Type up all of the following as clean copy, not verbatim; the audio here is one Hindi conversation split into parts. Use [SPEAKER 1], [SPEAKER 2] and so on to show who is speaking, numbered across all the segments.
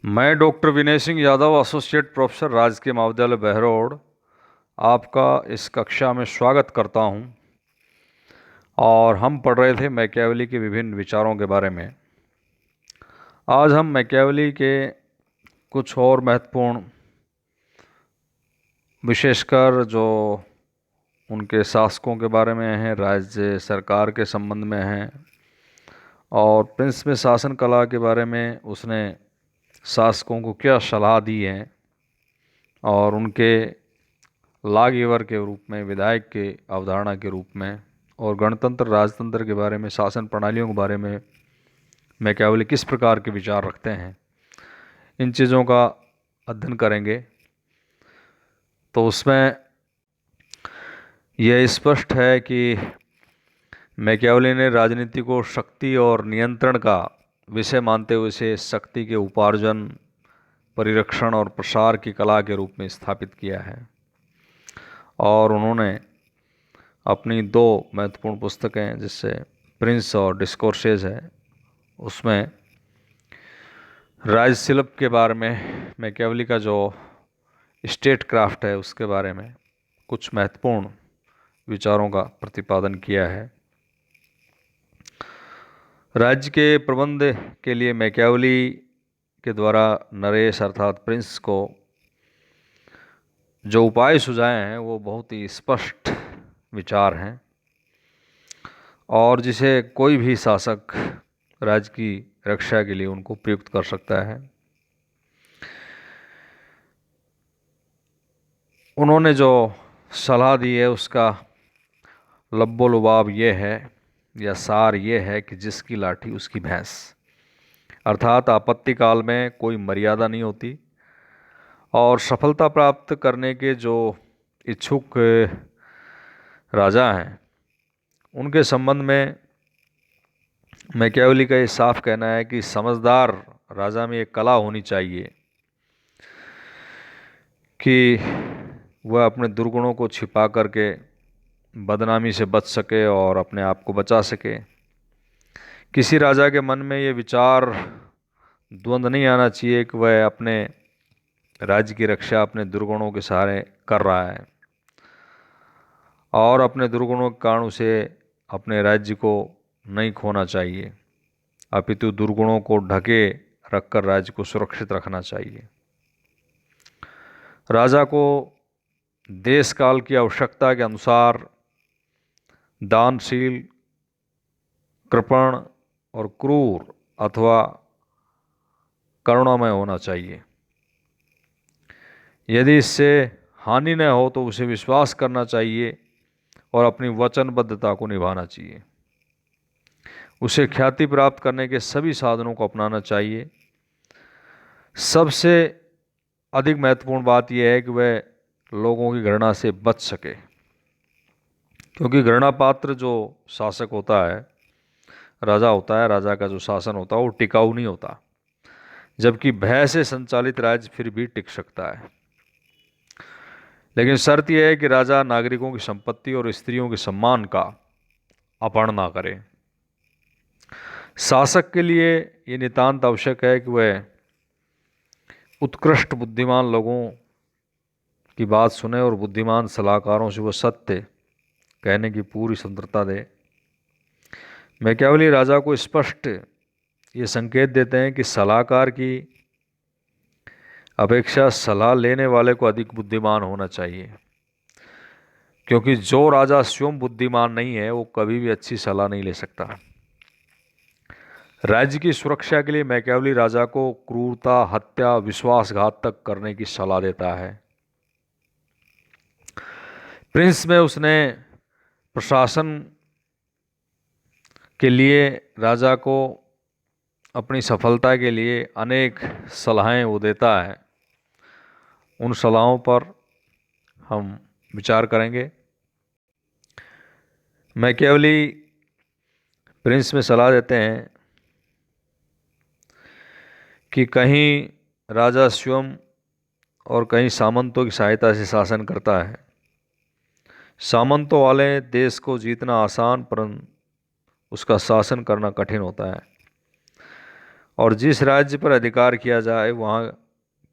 [SPEAKER 1] मैं doctor Vinay Singh Yadav, associate professor, राजकीय महाविद्यालय बहरोड, आपका इस कक्षा में स्वागत करता हूं। और हम पढ़ रहे थे मैकियावेली के विभिन्न विचारों के बारे में। आज हम मैकियावेली के कुछ और महत्वपूर्ण, विशेषकर जो उनके शासकों के बारे में हैं, राज्य सरकार के संबंध में हैं, और प्रिंस में शासन कला के बारे में उसने शासकों को क्या सलाह दी है, और उनके लागिवर के रूप में, विधायक के अवधारणा के रूप में, और गणतंत्र राजतंत्र के बारे में, शासन प्रणालियों के बारे में मैकियावेली किस प्रकार के विचार रखते हैं, इन चीज़ों का अध्ययन करेंगे। तो उसमें यह स्पष्ट है कि मैकियावेली ने राजनीति को शक्ति और नियंत्रण का विषय मानते हुए इसे शक्ति के उपार्जन, परिरक्षण और प्रसार की कला के रूप में स्थापित किया है। और उन्होंने अपनी दो महत्वपूर्ण पुस्तकें, जिससे प्रिंस और डिस्कोर्सेज है, उसमें राजशिल्प के बारे में, मैकियावेली का जो स्टेट क्राफ्ट है उसके बारे में कुछ महत्वपूर्ण विचारों का प्रतिपादन किया है। राज्य के प्रबंध के लिए मैकियावेली के द्वारा नरेश अर्थात प्रिंस को जो उपाय सुझाए हैं वो बहुत ही स्पष्ट विचार हैं, और जिसे कोई भी शासक राज्य की रक्षा के लिए उनको प्रयुक्त कर सकता है। उन्होंने जो सलाह दी है उसका लब्बो लुबाब ये है, या सार ये है कि जिसकी लाठी उसकी भैंस, अर्थात आपत्ति काल में कोई मर्यादा नहीं होती, और सफलता प्राप्त करने के जो इच्छुक राजा हैं उनके संबंध में मैकियावेली का ये साफ कहना है कि समझदार राजा में एक कला होनी चाहिए कि वह अपने दुर्गुणों को छिपा करके बदनामी से बच सके और अपने आप को बचा सके। किसी राजा के मन में ये विचार द्वंद्व नहीं आना चाहिए कि वह अपने राज्य की रक्षा अपने दुर्गुणों के सहारे कर रहा है, और अपने दुर्गुणों के कारण उसे अपने राज्य को नहीं खोना चाहिए, अपितु दुर्गुणों को ढके रखकर राज्य को सुरक्षित रखना चाहिए। राजा को देश काल की आवश्यकता के अनुसार दानशील, कृपण और क्रूर अथवा करुणामय होना चाहिए। यदि इससे हानि न हो तो उसे विश्वास करना चाहिए और अपनी वचनबद्धता को निभाना चाहिए। उसे ख्याति प्राप्त करने के सभी साधनों को अपनाना चाहिए। सबसे अधिक महत्वपूर्ण बात यह है कि वह लोगों की घृणा से बच सके, क्योंकि घृणा पात्र जो शासक होता है, राजा होता है, राजा का जो शासन होता है वो टिकाऊ नहीं होता, जबकि भय से संचालित राज्य फिर भी टिक सकता है। लेकिन शर्त यह है कि राजा नागरिकों की संपत्ति और स्त्रियों के सम्मान का अपहरण ना करे। शासक के लिए ये नितांत आवश्यक है कि वह उत्कृष्ट बुद्धिमान लोगों की बात सुने और बुद्धिमान सलाहकारों से वह सत्य कहने की पूरी स्वतंत्रता दे। मैकियावेली राजा को स्पष्ट ये संकेत देते हैं कि सलाहकार की अपेक्षा सलाह लेने वाले को अधिक बुद्धिमान होना चाहिए, क्योंकि जो राजा स्वयं बुद्धिमान नहीं है वो कभी भी अच्छी सलाह नहीं ले सकता। राज्य की सुरक्षा के लिए मैकियावेली राजा को क्रूरता, हत्या, विश्वासघात तक करने की सलाह देता है। प्रिंस में उसने प्रशासन के लिए राजा को अपनी सफलता के लिए अनेक सलाहें वो देता है। उन सलाहों पर हम विचार करेंगे। मैकियावेली प्रिंस में सलाह देते हैं कि कहीं राजा स्वयं और कहीं सामंतों की सहायता से शासन करता है। सामंतों वाले देश को जीतना आसान, परंतु उसका शासन करना कठिन होता है। और जिस राज्य पर अधिकार किया जाए वहाँ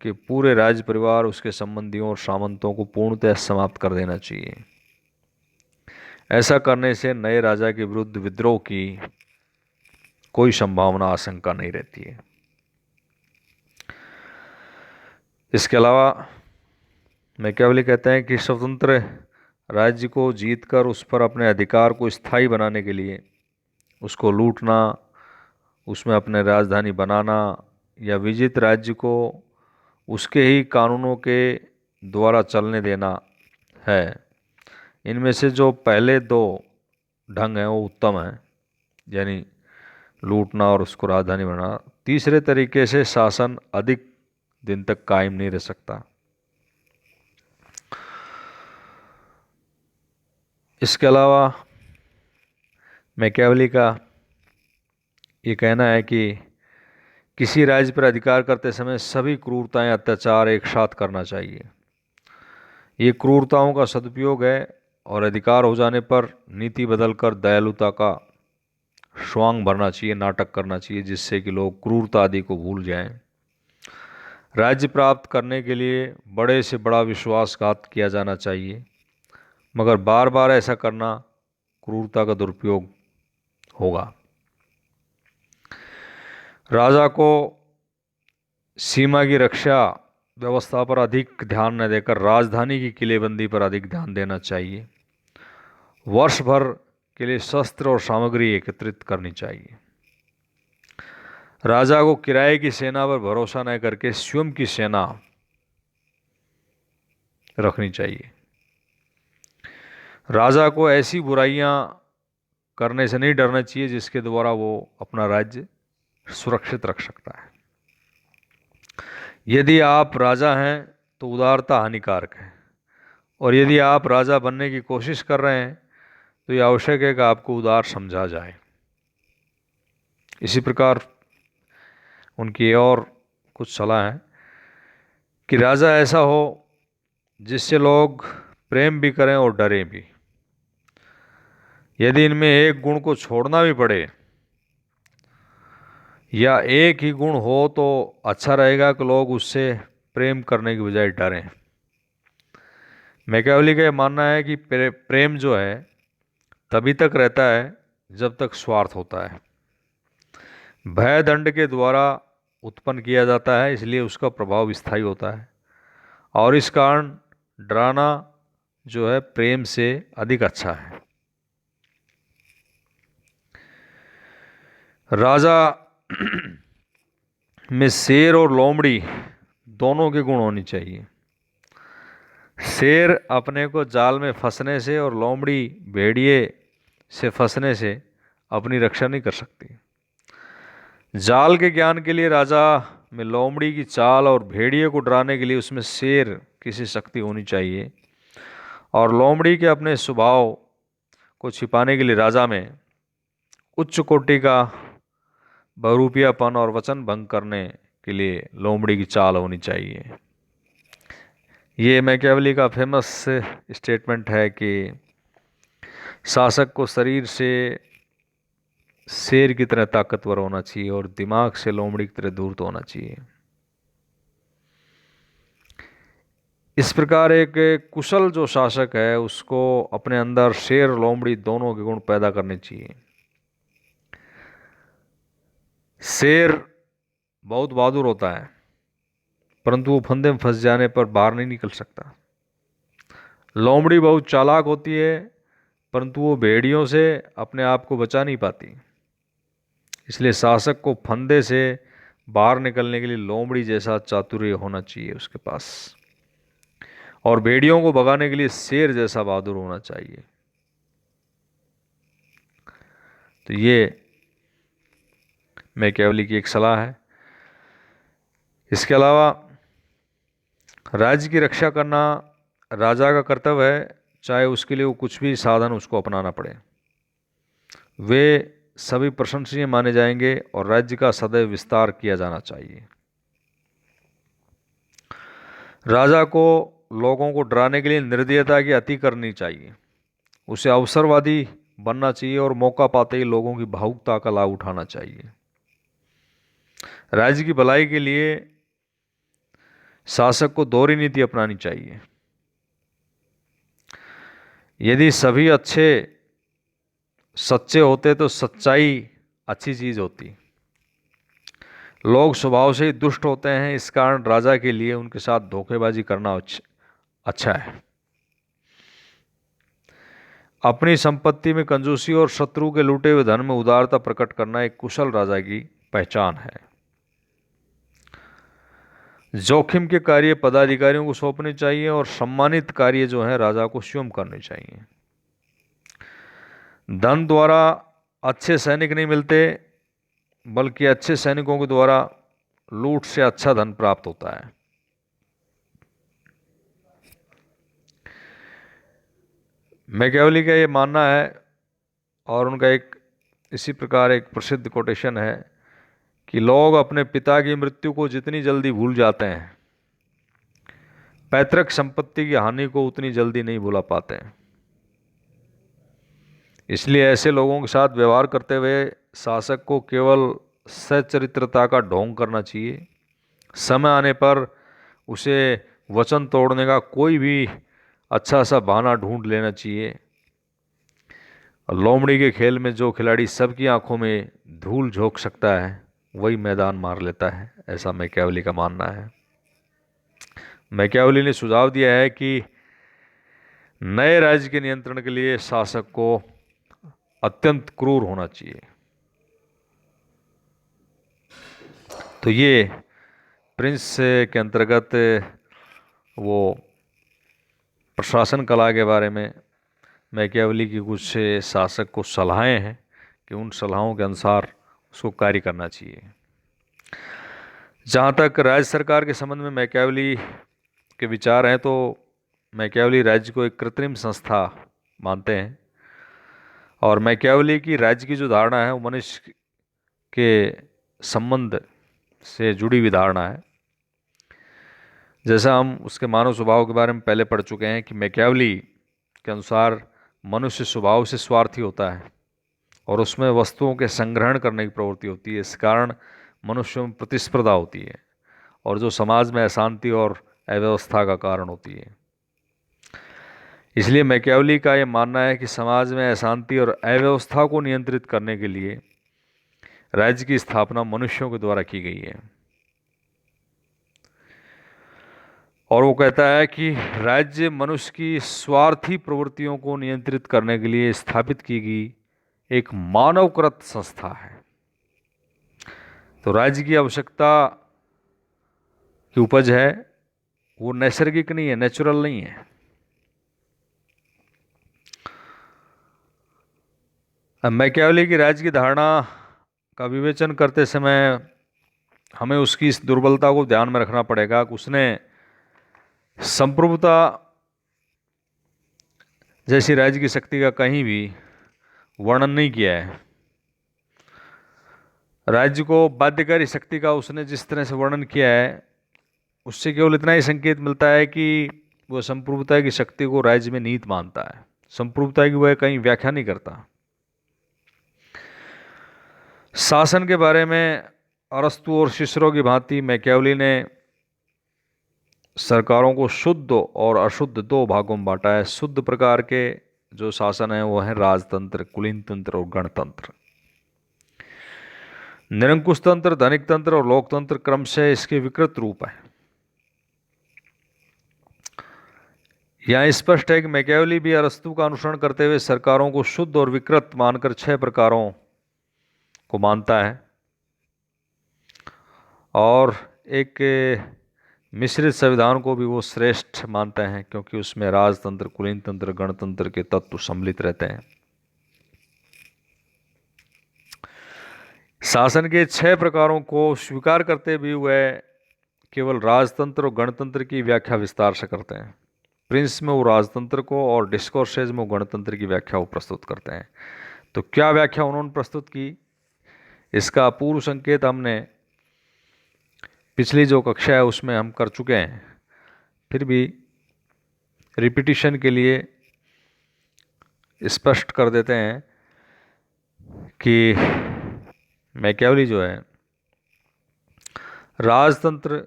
[SPEAKER 1] के पूरे राज्य परिवार, उसके संबंधियों और सामंतों को पूर्णतः समाप्त कर देना चाहिए। ऐसा करने से नए राजा के विरुद्ध विद्रोह की कोई संभावना, आशंका नहीं रहती है। इसके अलावा मैकियावेली कहते हैं कि स्वतंत्र राज्य को जीतकर उस पर अपने अधिकार को स्थायी बनाने के लिए उसको लूटना, उसमें अपने राजधानी बनाना या विजित राज्य को उसके ही कानूनों के द्वारा चलने देना है। इनमें से जो पहले दो ढंग हैं वो उत्तम हैं, यानी लूटना और उसको राजधानी बनाना। तीसरे तरीके से शासन अधिक दिन तक कायम नहीं रह सकता। इसके अलावा मैकियावेली का ये कहना है कि किसी राज्य पर अधिकार करते समय सभी क्रूरताएं, अत्याचार एक साथ करना चाहिए। ये क्रूरताओं का सदुपयोग है और अधिकार हो जाने पर नीति बदलकर दयालुता का स्वांग भरना चाहिए, नाटक करना चाहिए, जिससे कि लोग क्रूरता आदि को भूल जाएं। राज्य प्राप्त करने के लिए बड़े से बड़ा विश्वासघात किया जाना चाहिए, मगर बार बार ऐसा करना क्रूरता का दुरुपयोग होगा। राजा को सीमा की रक्षा व्यवस्था पर अधिक ध्यान न देकर राजधानी की किलेबंदी पर अधिक ध्यान देना चाहिए। वर्ष भर के लिए शस्त्र और सामग्री एकत्रित करनी चाहिए। राजा को किराए की सेना पर भरोसा न करके स्वयं की सेना रखनी चाहिए। राजा को ऐसी बुराइयां करने से नहीं डरना चाहिए जिसके द्वारा वो अपना राज्य सुरक्षित रख सकता है। यदि आप राजा हैं तो उदारता हानिकारक है, और यदि आप राजा बनने की कोशिश कर रहे हैं तो यह आवश्यक है कि आपको उदार समझा जाए। इसी प्रकार उनकी और कुछ सलाह है कि राजा ऐसा हो जिससे लोग प्रेम भी करें और डरें भी। यदि इनमें एक गुण को छोड़ना भी पड़े या एक ही गुण हो तो अच्छा रहेगा कि लोग उससे प्रेम करने की बजाय डरें। मैकियावेली का यह मानना है कि प्रेम जो है तभी तक रहता है जब तक स्वार्थ होता है। भय दंड के द्वारा उत्पन्न किया जाता है, इसलिए उसका प्रभाव स्थायी होता है, और इस कारण डराना जो है प्रेम से अधिक अच्छा है। राजा में शेर और लोमड़ी दोनों के गुण होनी चाहिए। शेर अपने को जाल में फंसने से और लोमड़ी भेड़िए से फंसने से अपनी रक्षा नहीं कर सकती। जाल के ज्ञान के लिए राजा में लोमड़ी की चाल और भेड़िए को डराने के लिए उसमें शेर किसी शक्ति होनी चाहिए, और लोमड़ी के अपने स्वभाव को छिपाने के लिए राजा में उच्च कोटि का बहुरूपियापन और वचन भंग करने के लिए लोमड़ी की चाल होनी चाहिए। ये मैकियावेली का फेमस स्टेटमेंट है कि शासक को शरीर से शेर की तरह ताकतवर होना चाहिए और दिमाग से लोमड़ी की तरह धूर्त होना चाहिए। इस प्रकार एक कुशल जो शासक है उसको अपने अंदर शेर और लोमड़ी दोनों के गुण पैदा करने चाहिए। शेर बहुत बहादुर होता है, परंतु वो फंदे में फंस जाने पर बाहर नहीं निकल सकता। लोमड़ी बहुत चालाक होती है, परंतु वो भेड़ियों से अपने आप को बचा नहीं पाती। इसलिए शासक को फंदे से बाहर निकलने के लिए लोमड़ी जैसा चातुर्य होना चाहिए उसके पास, और भेड़ियों को भगाने के लिए शेर जैसा बहादुर होना चाहिए। तो ये मैकियावेली की एक सलाह है। इसके अलावा राज्य की रक्षा करना राजा का कर्तव्य है, चाहे उसके लिए वो कुछ भी साधन उसको अपनाना पड़े। वे सभी प्रशंसनीय माने जाएंगे और राज्य का सदैव विस्तार किया जाना चाहिए। राजा को लोगों को डराने के लिए निर्दयता की अति करनी चाहिए। उसे अवसरवादी बनना चाहिए और मौका पाते ही लोगों की भावुकता का लाभ उठाना चाहिए। राज्य की भलाई के लिए शासक को दोहरी नीति अपनानी चाहिए। यदि सभी अच्छे सच्चे होते तो सच्चाई अच्छी चीज होती। लोग स्वभाव से ही दुष्ट होते हैं, इस कारण राजा के लिए उनके साथ धोखेबाजी करना अच्छा है। अपनी संपत्ति में कंजूसी और शत्रु के लूटे हुए धन में उदारता प्रकट करना एक कुशल राजा की पहचान है। जोखिम के कार्य पदाधिकारियों को सौंपने चाहिए और सम्मानित कार्य जो है राजा को स्वयं करने चाहिए। धन द्वारा अच्छे सैनिक नहीं मिलते, बल्कि अच्छे सैनिकों के द्वारा लूट से अच्छा धन प्राप्त होता है। मैकियावेली का ये मानना है, और उनका एक इसी प्रकार एक प्रसिद्ध कोटेशन है कि लोग अपने पिता की मृत्यु को जितनी जल्दी भूल जाते हैं, पैतृक संपत्ति की हानि को उतनी जल्दी नहीं भुला पाते हैं। इसलिए ऐसे लोगों के साथ व्यवहार करते हुए शासक को केवल सच्चरित्रता का ढोंग करना चाहिए। समय आने पर उसे वचन तोड़ने का कोई भी अच्छा सा बहाना ढूंढ लेना चाहिए। लोमड़ी के खेल में जो खिलाड़ी सबकी आंखों में धूल झोंक सकता है, वही मैदान मार लेता है, ऐसा मैकियावेली का मानना है। मैकियावेली ने सुझाव दिया है कि नए राज्य के नियंत्रण के लिए शासक को अत्यंत क्रूर होना चाहिए। तो ये प्रिंस के अंतर्गत वो प्रशासन कला के बारे में मैकियावेली की कुछ शासक को सलाहें हैं कि उन सलाहों के अनुसार उसको कार्य करना चाहिए। जहाँ तक राज्य सरकार के संबंध में मैकियावेली के विचार हैं, तो मैकियावेली राज्य को एक कृत्रिम संस्था मानते हैं, और मैकियावेली की राज्य की जो धारणा है वो मनुष्य के संबंध से जुड़ी हुई धारणा है। जैसा हम उसके मानव स्वभाव के बारे में पहले पढ़ चुके हैं कि मैकियावेली के अनुसार मनुष्य स्वभाव से स्वार्थी होता है और उसमें वस्तुओं के संग्रहण करने की प्रवृत्ति होती है। इस कारण मनुष्य में प्रतिस्पर्धा होती है, और जो समाज में अशांति और अव्यवस्था का कारण होती है। इसलिए मैकियावेली का ये मानना है कि समाज में अशांति और अव्यवस्था को नियंत्रित करने के लिए राज्य की स्थापना मनुष्यों के द्वारा की गई है। और वो कहता है कि राज्य मनुष्य की स्वार्थी प्रवृत्तियों को नियंत्रित करने के लिए स्थापित की गई एक मानवकृत संस्था है। तो राज्य की आवश्यकता की उपज है, वो नैसर्गिक नहीं है, नेचुरल नहीं है। मैकियावेली की राज्य की धारणा का विवेचन करते समय हमें उसकी इस दुर्बलता को ध्यान में रखना पड़ेगा कि उसने संप्रभुता जैसी राज्य की शक्ति का कहीं भी वर्णन नहीं किया है। राज्य को बाध्यकारी शक्ति का उसने जिस तरह से वर्णन किया है, उससे केवल इतना ही संकेत मिलता है कि वह संप्रभुता की शक्ति को राज्य में निहित मानता है। संप्रभुता की वह कहीं व्याख्या नहीं करता। शासन के बारे में अरस्तु और सिसरो की भांति मैकियावेली ने सरकारों को शुद्ध और अशुद्ध दो भागों में बांटा है। शुद्ध प्रकार के जो शासन है वो है राजतंत्र, कुलीन तंत्र और गणतंत्र। निरंकुश तंत्र, धनिक तंत्र और लोकतंत्र क्रमशः इसके विकृत रूप है। यहाँ स्पष्ट है कि मैकियावेली भी अरस्तु का अनुसरण करते हुए सरकारों को शुद्ध और विकृत मानकर 6 प्रकारों को मानता है, और एक मिश्रित संविधान को भी वो श्रेष्ठ मानते हैं, क्योंकि उसमें राजतंत्र, कुलीन तंत्र, गणतंत्र के तत्व सम्मिलित रहते हैं। शासन के 6 प्रकारों को स्वीकार करते भी वह केवल राजतंत्र और गणतंत्र की व्याख्या विस्तार से करते हैं। प्रिंस में वो राजतंत्र को और डिस्कोर्सेज में वो गणतंत्र की व्याख्या वो प्रस्तुत करते हैं। तो क्या व्याख्या उन्होंने प्रस्तुत की, इसका पूर्व संकेत हमने पिछली जो कक्षा है उसमें हम कर चुके हैं। फिर भी रिपीटिशन के लिए स्पष्ट कर देते हैं कि मैकियावेली जो है राजतंत्र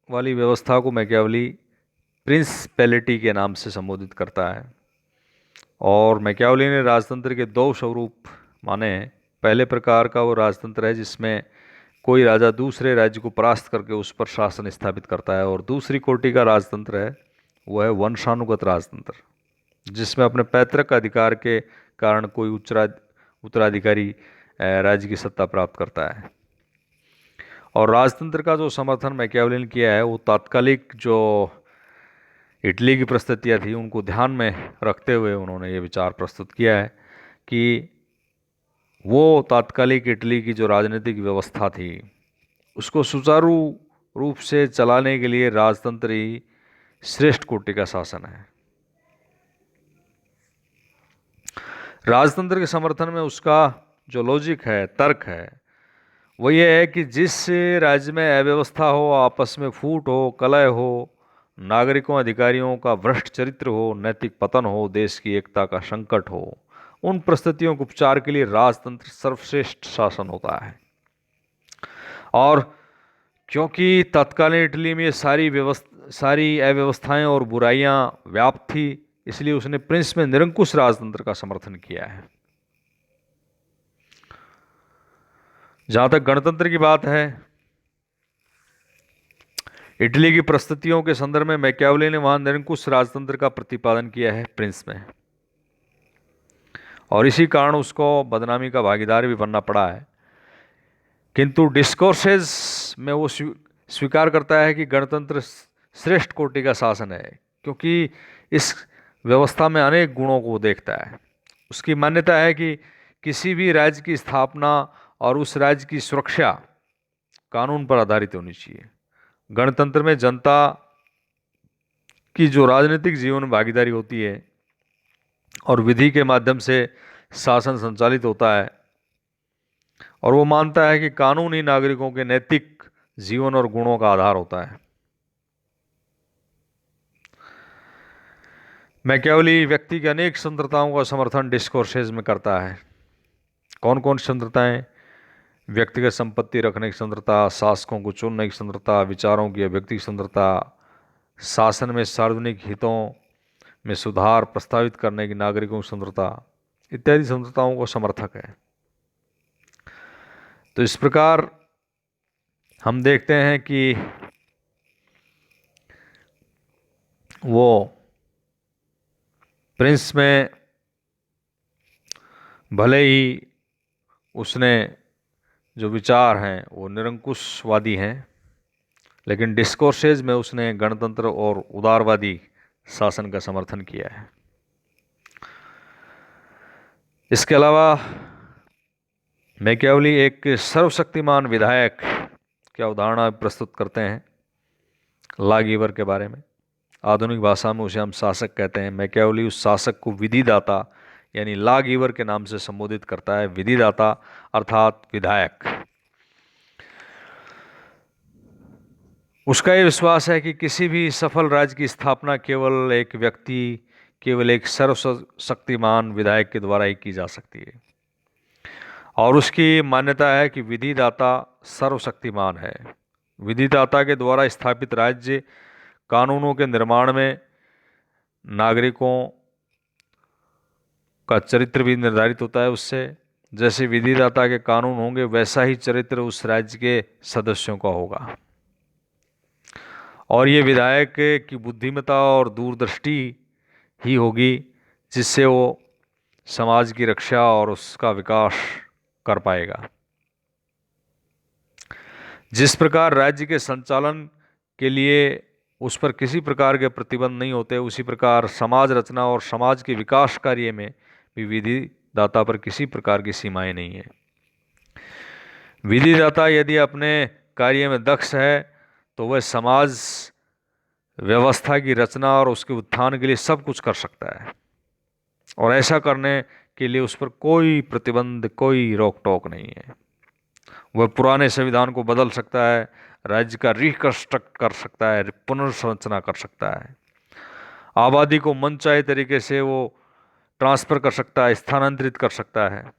[SPEAKER 1] वाली व्यवस्था को मैकियावली प्रिंसिपैलिटी के नाम से संबोधित करता है। और मैकियावली ने राजतंत्र के दो स्वरूप माने हैं। पहले प्रकार का वो राजतंत्र है जिसमें कोई राजा दूसरे राज्य को परास्त करके उस पर शासन स्थापित करता है, और दूसरी कोटि का राजतंत्र है वो है वंशानुगत राजतंत्र, जिसमें अपने पैतृक अधिकार के कारण कोई उत्तराधिकारी राज्य की सत्ता प्राप्त करता है। और राजतंत्र का जो समर्थन मैकियावली ने किया है वो तात्कालिक जो इटली की परिस्थितियाँ थी उनको ध्यान में रखते हुए उन्होंने ये विचार प्रस्तुत किया है कि वो तात्कालिक इटली की जो राजनीतिक व्यवस्था थी उसको सुचारू रूप से चलाने के लिए राजतंत्र ही श्रेष्ठ कोटि का शासन है। राजतंत्र के समर्थन में उसका जो लॉजिक है, तर्क है, वो ये है कि जिस राज्य में अव्यवस्था हो, आपस में फूट हो, कलह हो, नागरिकों अधिकारियों का भ्रष्ट चरित्र हो, नैतिक पतन हो, देश की एकता का संकट हो, उन परिस्थितियों के उपचार के लिए राजतंत्र सर्वश्रेष्ठ शासन होता है। और क्योंकि तत्कालीन इटली में सारी अव्यवस्थाएं और बुराइयां व्याप्त थी, इसलिए उसने प्रिंस में निरंकुश राजतंत्र का समर्थन किया है। जहां तक गणतंत्र की बात है, इटली की परिस्थितियों के संदर्भ में मैकियावली ने वहां निरंकुश राजतंत्र का प्रतिपादन किया है प्रिंस में, और इसी कारण उसको बदनामी का भागीदार भी बनना पड़ा है। किंतु डिस्कोर्सेज में वो स्वीकार करता है कि गणतंत्र श्रेष्ठ कोटि का शासन है, क्योंकि इस व्यवस्था में अनेक गुणों को देखता है। उसकी मान्यता है कि किसी भी राज्य की स्थापना और उस राज्य की सुरक्षा कानून पर आधारित होनी चाहिए। गणतंत्र में जनता की जो राजनीतिक जीवन में भागीदारी होती है और विधि के माध्यम से शासन संचालित होता है, और वो मानता है कि कानून ही नागरिकों के नैतिक जीवन और गुणों का आधार होता है। मैकियावली व्यक्ति की अनेक स्वतंत्रताओं का समर्थन डिस्कोर्सेज में करता है। कौन कौन स्वतंत्रताएं? व्यक्तिगत संपत्ति रखने की स्वतंत्रता, शासकों को चुनने की स्वतंत्रता, विचारों की अभिव्यक्ति की स्वतंत्रता, शासन में सार्वजनिक हितों में सुधार प्रस्तावित करने की नागरिकों की स्वतंत्रता, इत्यादि स्वतंत्रताओं को समर्थक है। तो इस प्रकार हम देखते हैं कि वो प्रिंस में भले ही उसने जो विचार हैं वो निरंकुशवादी हैं, लेकिन डिस्कोर्सेज में उसने गणतंत्र और उदारवादी शासन का समर्थन किया है। इसके अलावा मैकियावली एक सर्वशक्तिमान विधायक की अवधारणा प्रस्तुत करते हैं लॉ-गिवर के बारे में। आधुनिक भाषा में उसे हम शासक कहते हैं। मैकियावली उस शासक को विधिदाता यानी लॉ-गिवर के नाम से संबोधित करता है। विधिदाता अर्थात विधायक। उसका ये विश्वास है कि किसी भी सफल राज्य की स्थापना केवल एक सर्वशक्तिमान विधायक के द्वारा ही की जा सकती है, और उसकी मान्यता है कि विधिदाता सर्वशक्तिमान है। विधिदाता के द्वारा स्थापित राज्य कानूनों के निर्माण में नागरिकों का चरित्र भी निर्धारित होता है उससे। जैसे विधिदाता के कानून होंगे वैसा ही चरित्र उस राज्य के सदस्यों का होगा, और ये विधायक की बुद्धिमत्ता और दूरदृष्टि ही होगी जिससे वो समाज की रक्षा और उसका विकास कर पाएगा। जिस प्रकार राज्य के संचालन के लिए उस पर किसी प्रकार के प्रतिबंध नहीं होते, उसी प्रकार समाज रचना और समाज के विकास कार्य में भी विधिदाता पर किसी प्रकार की सीमाएं नहीं है। विधिदाता यदि अपने कार्य में दक्ष है तो वह समाज व्यवस्था की रचना और उसके उत्थान के लिए सब कुछ कर सकता है, और ऐसा करने के लिए उस पर कोई प्रतिबंध, कोई रोक टोक नहीं है। वह पुराने संविधान को बदल सकता है, राज्य का रिकंस्ट्रक्ट कर सकता है, पुनर्संरचना कर सकता है, आबादी को मनचाहे तरीके से वो ट्रांसफर कर सकता है, स्थानांतरित कर सकता है,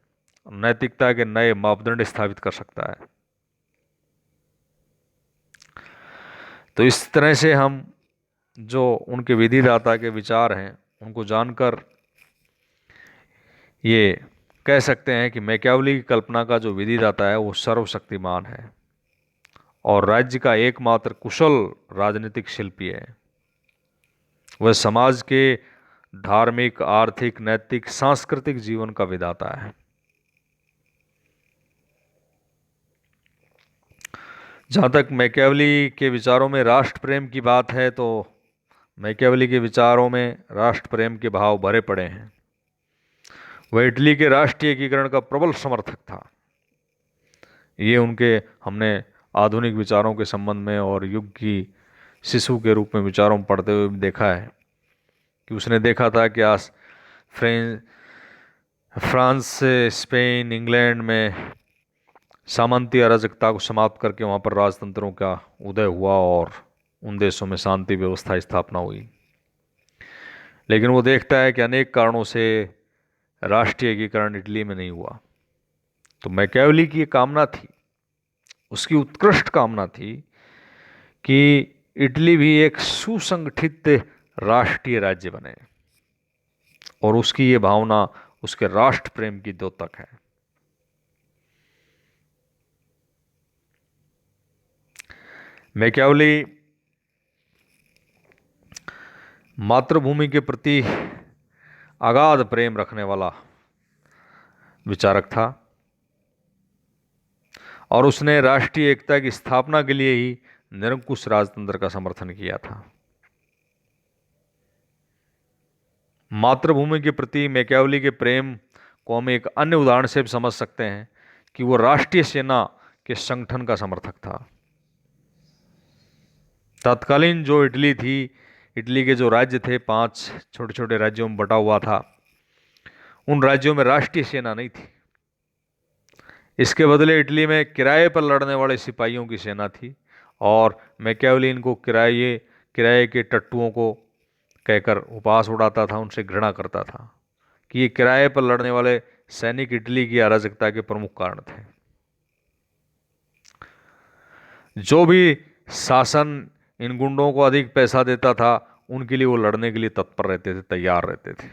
[SPEAKER 1] नैतिकता के नए मापदंड स्थापित कर सकता है। तो इस तरह से हम जो उनके विधिदाता के विचार हैं उनको जानकर ये कह सकते हैं कि मैकियावेली की कल्पना का जो विधिदाता है वो सर्वशक्तिमान है और राज्य का एकमात्र कुशल राजनीतिक शिल्पी है। वह समाज के धार्मिक, आर्थिक, नैतिक, सांस्कृतिक जीवन का विधाता है। जहाँ तक मैकियावेली के विचारों में राष्ट्र प्रेम की बात है तो मैकियावेली के विचारों में राष्ट्र प्रेम के भाव भरे पड़े हैं। वह इटली के राष्ट्रीय एकीकरण का प्रबल समर्थक था। ये उनके हमने आधुनिक विचारों के संबंध में और युग की शिशु के रूप में विचारों में पढ़ते हुए देखा है कि उसने देखा था कि आज फ्रांस से स्पेन, इंग्लैंड में सामंती अराजकता को समाप्त करके वहाँ पर राजतंत्रों का उदय हुआ और उन देशों में शांति व्यवस्था स्थापना हुई। लेकिन वो देखता है कि अनेक कारणों से राष्ट्रीय एकीकरण इटली में नहीं हुआ। तो मैकियावेली की ये कामना थी, उसकी उत्कृष्ट कामना थी कि इटली भी एक सुसंगठित राष्ट्रीय राज्य बने और उसकी ये भावना उसके राष्ट्र प्रेम की द्योतक है। मैकियावेली मातृभूमि के प्रति अगाध प्रेम रखने वाला विचारक था और उसने राष्ट्रीय एकता की स्थापना के लिए ही निरंकुश राजतंत्र का समर्थन किया था। मातृभूमि के प्रति मैकियावेली के प्रेम को हम एक अन्य उदाहरण से भी समझ सकते हैं कि वो राष्ट्रीय सेना के संगठन का समर्थक था। तत्कालीन जो इटली थी, इटली के जो राज्य थे 5 छोटे छोटे राज्यों में बटा हुआ था, उन राज्यों में राष्ट्रीय सेना नहीं थी। इसके बदले इटली में किराए पर लड़ने वाले सिपाहियों की सेना थी और मैकियावेली इनको किराए के टट्टुओं को कहकर उपहास उड़ाता था, उनसे घृणा करता था कि ये किराए पर लड़ने वाले सैनिक इटली की अराजकता के प्रमुख कारण थे। जो भी शासन इन गुंडों को अधिक पैसा देता था उनके लिए वो लड़ने के लिए तत्पर रहते थे, तैयार रहते थे।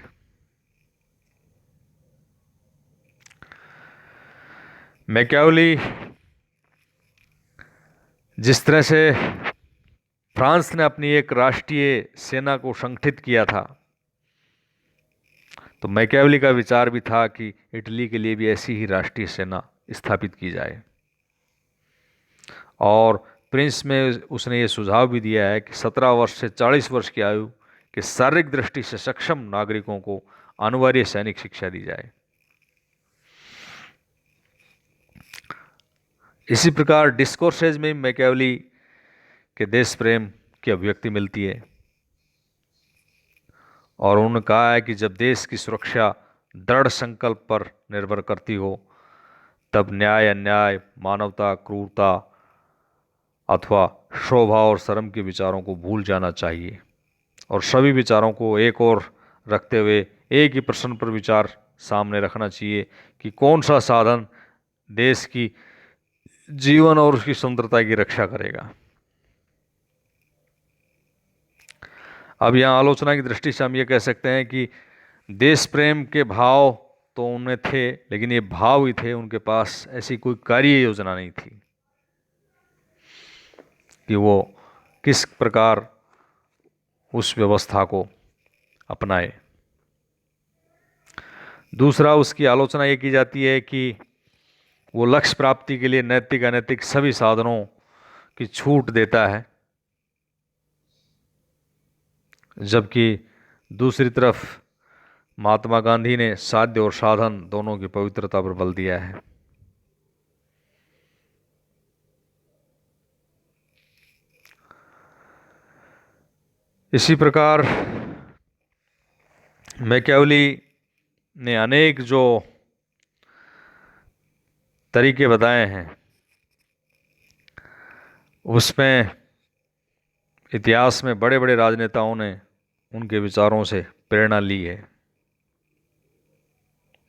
[SPEAKER 1] मैकियावेली जिस तरह से फ्रांस ने अपनी एक राष्ट्रीय सेना को संगठित किया था, तो मैकियावेली का विचार भी था कि इटली के लिए भी ऐसी ही राष्ट्रीय सेना स्थापित की जाए। और प्रिंस में उसने ये सुझाव भी दिया है कि 17 वर्ष से 40 वर्ष की आयु के शारीरिक दृष्टि से सक्षम नागरिकों को अनिवार्य सैनिक शिक्षा दी जाए। इसी प्रकार डिस्कोर्सेज में मैकियावेली के देश प्रेम की अभिव्यक्ति मिलती है और उन्होंने कहा है कि जब देश की सुरक्षा दृढ़ संकल्प पर निर्भर करती हो तब न्याय, अन्याय, मानवता, क्रूरता अथवा शोभा और शर्म के विचारों को भूल जाना चाहिए और सभी विचारों को एक और रखते हुए एक ही प्रश्न पर विचार सामने रखना चाहिए कि कौन सा साधन देश की जीवन और उसकी सुंदरता की रक्षा करेगा। अब यहाँ आलोचना की दृष्टि से हम ये कह सकते हैं कि देश प्रेम के भाव तो उनमें थे, लेकिन ये भाव ही थे, उनके पास ऐसी कोई कार्य योजना नहीं थी कि वो किस प्रकार उस व्यवस्था को अपनाए। दूसरा, उसकी आलोचना ये की जाती है कि वो लक्ष्य प्राप्ति के लिए नैतिक अनैतिक सभी साधनों की छूट देता है, जबकि दूसरी तरफ महात्मा गांधी ने साध्य और साधन दोनों की पवित्रता पर बल दिया है। इसी प्रकार मैकियावेली ने अनेक जो तरीके बताए हैं उसमें इतिहास में बड़े बड़े राजनेताओं ने उनके विचारों से प्रेरणा ली है,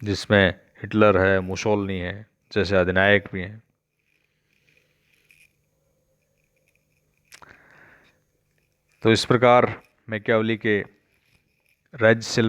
[SPEAKER 1] जिसमें हिटलर है, मुसोलिनी है जैसे अधिनायक भी हैं। तो इस प्रकार मैकियावेली के राज्य शिल्प